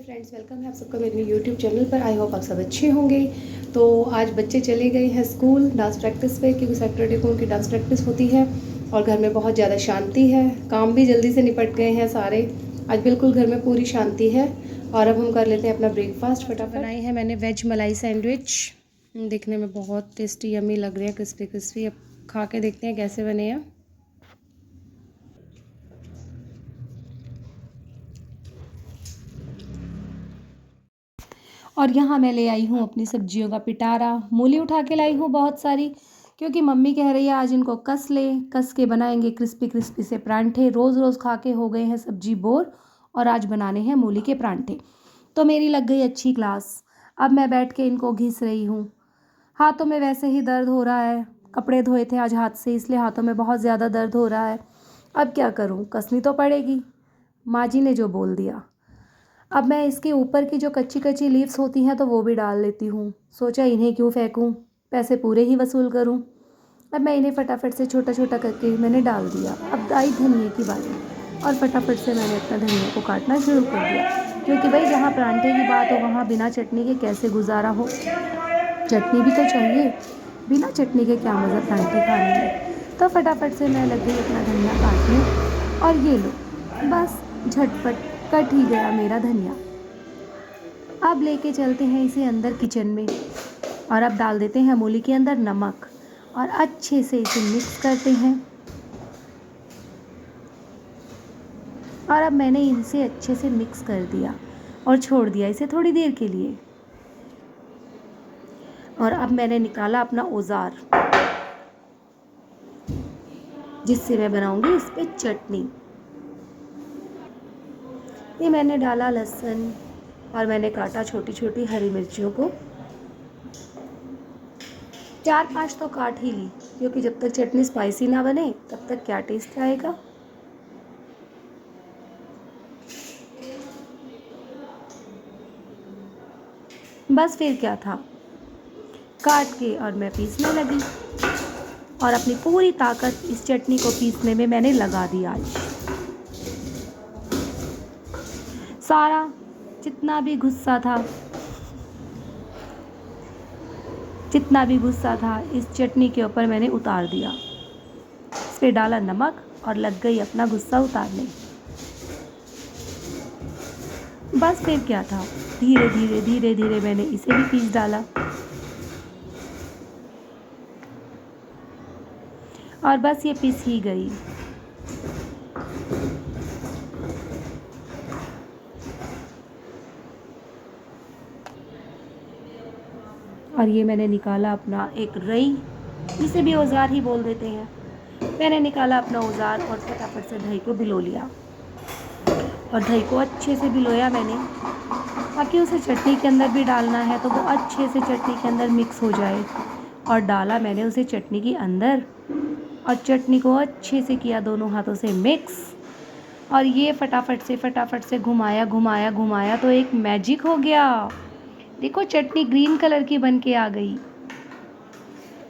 Friends, welcome है आप सबका मेरे यूट्यूब चैनल पर। आई होप आप सब अच्छे होंगे। तो आज बच्चे चले गए हैं स्कूल डांस प्रैक्टिस पे, क्योंकि सैटरडे को उनकी डांस प्रैक्टिस होती है। और घर में बहुत ज़्यादा शांति है, काम भी जल्दी से निपट गए हैं सारे। आज बिल्कुल घर में पूरी शांति है। और अब हम कर लेते हैं अपना ब्रेकफास्ट फटाफट। बनाई है मैंने वेज मलाई सैंडविच, देखने में बहुत टेस्टी यमी लग रहे हैं, क्रिस्पी क्रिस्पी। अब खा के देखते हैं कैसे बने हैं। और यहाँ मैं ले आई हूँ अपनी सब्जियों का पिटारा। मूली उठा के लाई हूँ बहुत सारी, क्योंकि मम्मी कह रही है आज इनको कस के बनाएंगे क्रिस्पी क्रिस्पी से परांठे। रोज़ रोज़ खा के हो गए हैं सब्जी बोर, और आज बनाने हैं मूली के परांठे। तो मेरी लग गई अच्छी क्लास। अब मैं बैठ के इनको घिस रही हूँ। हाथों में वैसे ही दर्द हो रहा है, कपड़े धोए थे आज हाथ से, इसलिए हाथों में बहुत ज़्यादा दर्द हो रहा है। अब क्या करूँ, कसनी तो पड़ेगी। माँ जी ने जो बोल दिया। अब मैं इसके ऊपर की जो कच्ची कच्ची लीव्स होती हैं तो वो भी डाल लेती हूँ। सोचा इन्हें क्यों फेंकूँ, पैसे पूरे ही वसूल करूँ। अब मैं इन्हें फटाफट से छोटा छोटा करके मैंने डाल दिया। अब आई धनिए की बारी, और फटाफट से मैंने अपना धनिया को काटना शुरू कर दिया, क्योंकि भाई जहाँ परांठे की बात हो वहाँ बिना चटनी के कैसे गुजारा हो। चटनी भी तो चाहिए, बिना चटनी के क्या मज़ा परांठे खाने में। तो फटाफट से मैं लग गई अपना धनिया काटने, और ये लो, बस झटपट कट ही गया मेरा धनिया। अब लेके चलते हैं इसे अंदर किचन में, और अब डाल देते हैं मूली के अंदर नमक, और अच्छे से इसे मिक्स करते हैं। और अब मैंने इनसे अच्छे से मिक्स कर दिया और छोड़ दिया इसे थोड़ी देर के लिए। और अब मैंने निकाला अपना औजार, जिससे मैं बनाऊंगी इस पे चटनी। ये मैंने डाला लहसुन, और मैंने काटा छोटी छोटी हरी मिर्चियों को। 4-5 तो काट ही ली, क्योंकि जब तक चटनी स्पाइसी ना बने तब तक क्या टेस्ट आएगा। बस फिर क्या था, काट के और मैं पीसने लगी, और अपनी पूरी ताकत इस चटनी को पीसने में मैंने लगा दी। आज सारा जितना भी गुस्सा था इस चटनी के ऊपर मैंने उतार दिया। इस पे डाला नमक और लग गई अपना गुस्सा उतारने। बस फिर क्या था, धीरे धीरे धीरे धीरे मैंने इसे भी पीस डाला, और बस ये पिस ही गई। और ये मैंने निकाला अपना एक रई, इसे भी औजार ही बोल देते हैं। मैंने निकाला अपना औजार और फटाफट से दही को भिगो लिया, और दही को अच्छे से भिगोया मैंने, ताकि उसे चटनी के अंदर भी डालना है तो वो अच्छे से चटनी के अंदर मिक्स हो जाए। और डाला मैंने उसे चटनी के अंदर, और चटनी को अच्छे से किया दोनों हाथों से मिक्स। और ये फटाफट से घुमाया घुमाया घुमाया तो एक मैजिक हो गया। देखो, चटनी ग्रीन कलर की बन के आ गई।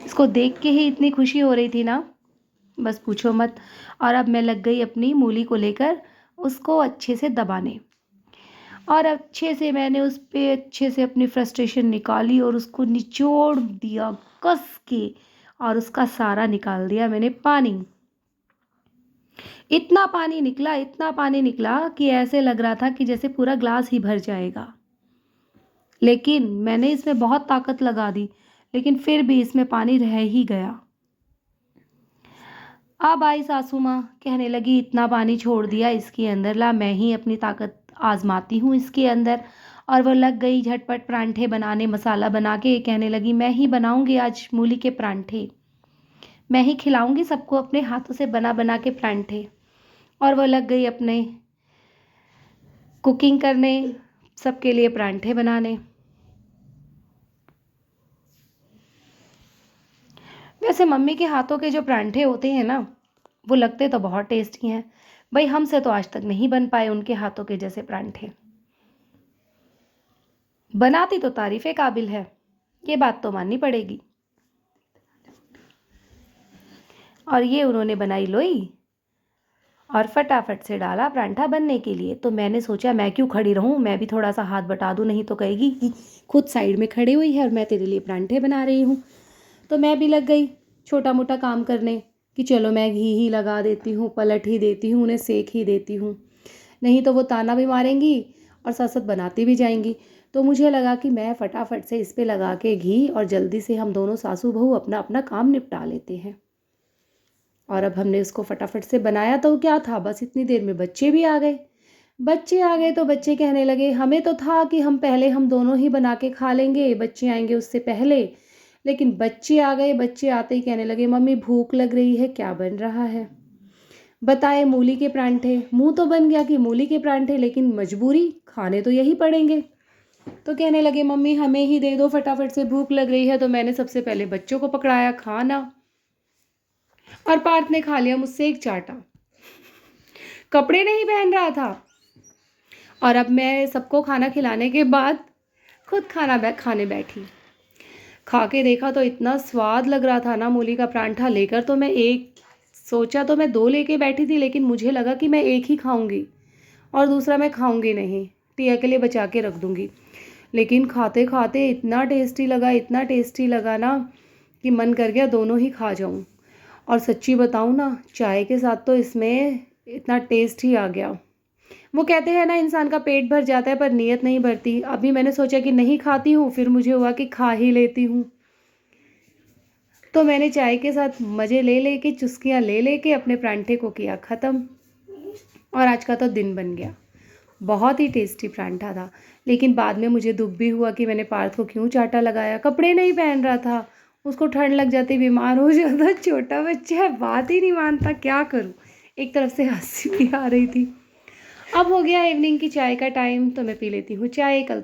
इसको देख के ही इतनी खुशी हो रही थी ना, बस पूछो मत। और अब मैं लग गई अपनी मूली को लेकर उसको अच्छे से दबाने, और अच्छे से मैंने उस पे अच्छे से अपनी फ्रस्ट्रेशन निकाली और उसको निचोड़ दिया कस के, और उसका सारा निकाल दिया मैंने पानी। इतना पानी निकला कि ऐसे लग रहा था कि जैसे पूरा ग्लास ही भर जाएगा। लेकिन मैंने इसमें बहुत ताकत लगा दी, लेकिन फिर भी इसमें पानी रह ही गया। अब आई सासू माँ, कहने लगी इतना पानी छोड़ दिया इसके अंदर, ला मैं ही अपनी ताकत आजमाती हूँ इसके अंदर। और वो लग गई झटपट परांठे बनाने, मसाला बना के कहने लगी मैं ही बनाऊंगी आज मूली के परांठे, मैं ही खिलाऊंगी सबको अपने हाथों से बना बना के परांठे। और वो लग गई अपने कुकिंग करने, सबके लिए परांठे बनाने। वैसे मम्मी के हाथों के जो परांठे होते हैं ना, वो लगते तो बहुत टेस्टी हैं। भाई हमसे तो आज तक नहीं बन पाए उनके हाथों के जैसे परांठे। बनाती तो तारीफ़े काबिल है, ये बात तो माननी पड़ेगी। और ये उन्होंने बनाई लोई, और फटाफट से डाला परांठा बनने के लिए। तो मैंने सोचा मैं क्यों खड़ी रहूं, मैं भी थोड़ा सा हाथ बटा दूं, नहीं तो कहेगी कि खुद साइड में खड़ी हुई है और मैं तेरे लिए परांठे बना रही हूँ। तो मैं भी लग गई छोटा मोटा काम करने कि चलो मैं घी ही लगा देती हूँ, पलट ही देती हूँ, उन्हें सेक ही देती हूँ, नहीं तो वो ताना भी मारेंगी और साथ साथ बनाती भी जाएंगी। तो मुझे लगा कि मैं फटाफट से इस पे लगा के घी और जल्दी से हम दोनों सासू बहू अपना अपना काम निपटा लेते हैं। और अब हमने उसको फटाफट से बनाया तो क्या था, बस इतनी देर में बच्चे भी आ गए। बच्चे आ गए तो बच्चे कहने लगे, हमें तो था कि हम दोनों ही बना के खा लेंगे, बच्चे आएंगे उससे पहले। लेकिन बच्चे आ गए, बच्चे आते ही कहने लगे, मम्मी भूख लग रही है, क्या बन रहा है? बताए मूली के परांठे। मुंह तो बन गया कि मूली के परांठे, लेकिन मजबूरी, खाने तो यही पड़ेंगे। तो कहने लगे, मम्मी हमें ही दे दो, फटाफट से भूख लग रही है। तो मैंने सबसे पहले बच्चों को पकड़ाया खाना, और पार्थ ने खा लिया मुझसे एक चाटा। कपड़े नहीं पहन रहा था। और अब मैं सबको खाना खिलाने के बाद खुद खाने बैठी। खा के देखा तो इतना स्वाद लग रहा था ना मूली का परांठा। लेकर तो मैं सोचा तो मैं 2 लेके बैठी थी, लेकिन मुझे लगा कि मैं एक ही खाऊंगी और दूसरा मैं खाऊंगी नहीं, टिया के लिए बचा के रख दूंगी। लेकिन खाते खाते इतना टेस्टी लगा ना कि मन कर गया दोनों ही खा जाऊं। और सच्ची बताऊं ना, चाय के साथ तो इसमें इतना टेस्ट ही आ गया। वो कहते हैं ना, इंसान का पेट भर जाता है पर नीयत नहीं भरती। अभी मैंने सोचा कि नहीं खाती हूँ, फिर मुझे हुआ कि खा ही लेती हूँ। तो मैंने चाय के साथ मज़े ले लेके, चुस्कियाँ ले लेके अपने परांठे को किया ख़त्म। और आज का तो दिन बन गया। बहुत ही टेस्टी परांठा था। लेकिन बाद में मुझे दुख भी हुआ कि मैंने पार्थ को क्यों चाटा लगाया। कपड़े नहीं पहन रहा था, उसको ठंड लग जाती, बीमार हो जाता, छोटा बच्चा है, बात ही नहीं मानता, क्या करूं। एक तरफ से हंसी भी आ रही थी। अब हो गया इवनिंग की चाय का टाइम, तो मैं पी लेती हूँ चाय। कल